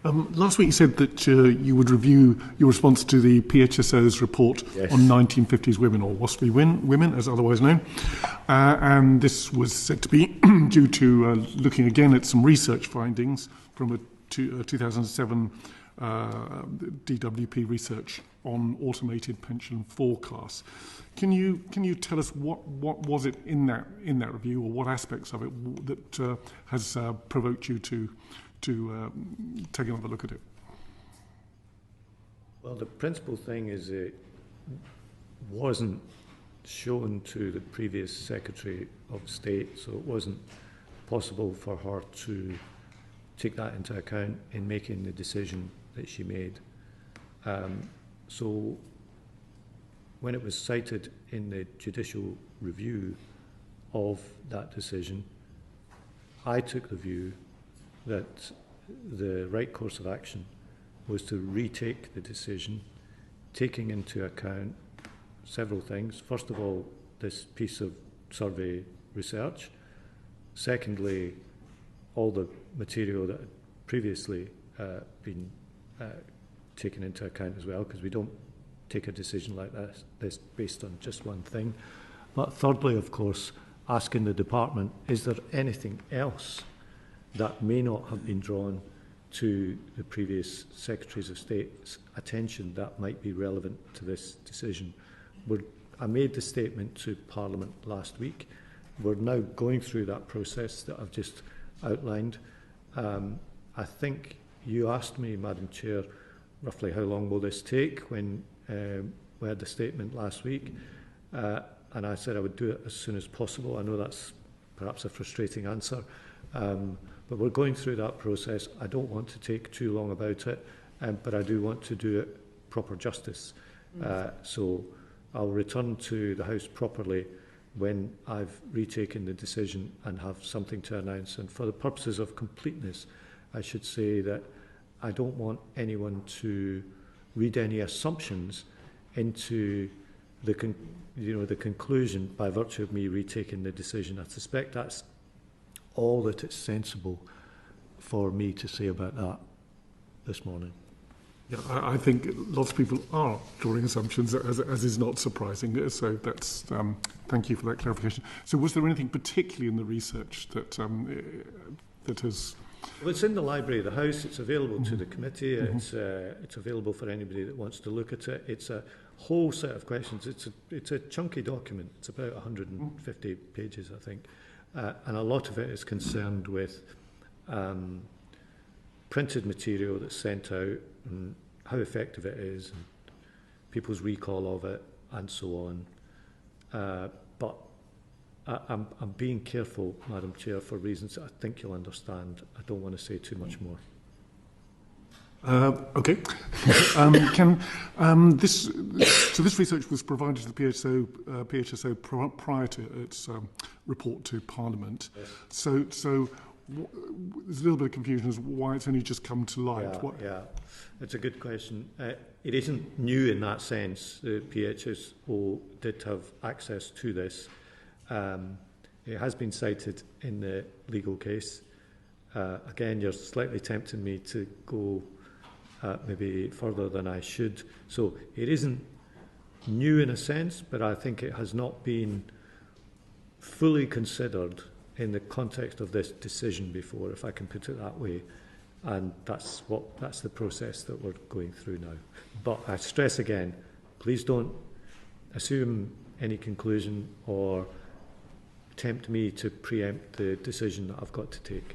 Last week you said that you would review your response to the PHSO's report on 1950s women, or WASPI women, as otherwise known. And this was said to be due to looking again at some research findings from a 2007 DWP research on automated pension forecasts. Can you tell us what was it in that review, or what aspects of it that has provoked you to take another look at it? Well, the principal thing is it wasn't shown to the previous Secretary of State, so it wasn't possible for her to take that into account in making the decision that she made. So when it was cited in the judicial review of that decision, I took the view that the right course of action was to retake the decision, taking into account several things. First of all, this piece of survey research. Secondly, all the material that had previously been taken into account as well, because we don't take a decision like this based on just one thing. But thirdly, of course, asking the department, is there anything else that may not have been drawn to the previous Secretaries of State's attention that might be relevant to this decision? I made the statement to Parliament last week. We're now going through that process that I've just outlined. I think you asked me, Madam Chair, roughly how long will this take when we had the statement last week, and I said I would do it as soon as possible. I know that's perhaps a frustrating answer, but we're going through that process. I don't want to take too long about it, but I do want to do it proper justice. So I'll return to the House properly when I've retaken the decision and have something to announce. And for the purposes of completeness, I should say that I don't want anyone to read any assumptions into the conclusion by virtue of me retaking the decision. I suspect that's all that it's sensible for me to say about that this morning. Yeah, I think lots of people are drawing assumptions, as is not surprising. So that's thank you for that clarification. So, was there anything particularly in the research that has? Well, it's in the library of the House. It's available to the committee. It's available for anybody that wants to look at it. It's a whole set of questions. It's a chunky document. It's about 150 pages, I think, and a lot of it is concerned with printed material that's sent out and how effective it is, and people's recall of it, and so on. But I'm being careful, Madam Chair, for reasons that I think you'll understand. I don't want to say too much more. Okay. This research was provided to the PHSO prior to its report to Parliament. Yes. So there's a little bit of confusion as to why it's only just come to light. Yeah, it's a good question. It isn't new in that sense. The PHSO did have access to this. It has been cited in the legal case. Again, you're slightly tempting me to go maybe further than I should. So it isn't new in a sense, but I think it has not been fully considered in the context of this decision before, if I can put it that way. And that's the process that we're going through now. But I stress again, please don't assume any conclusion or tempt me to preempt the decision that I've got to take.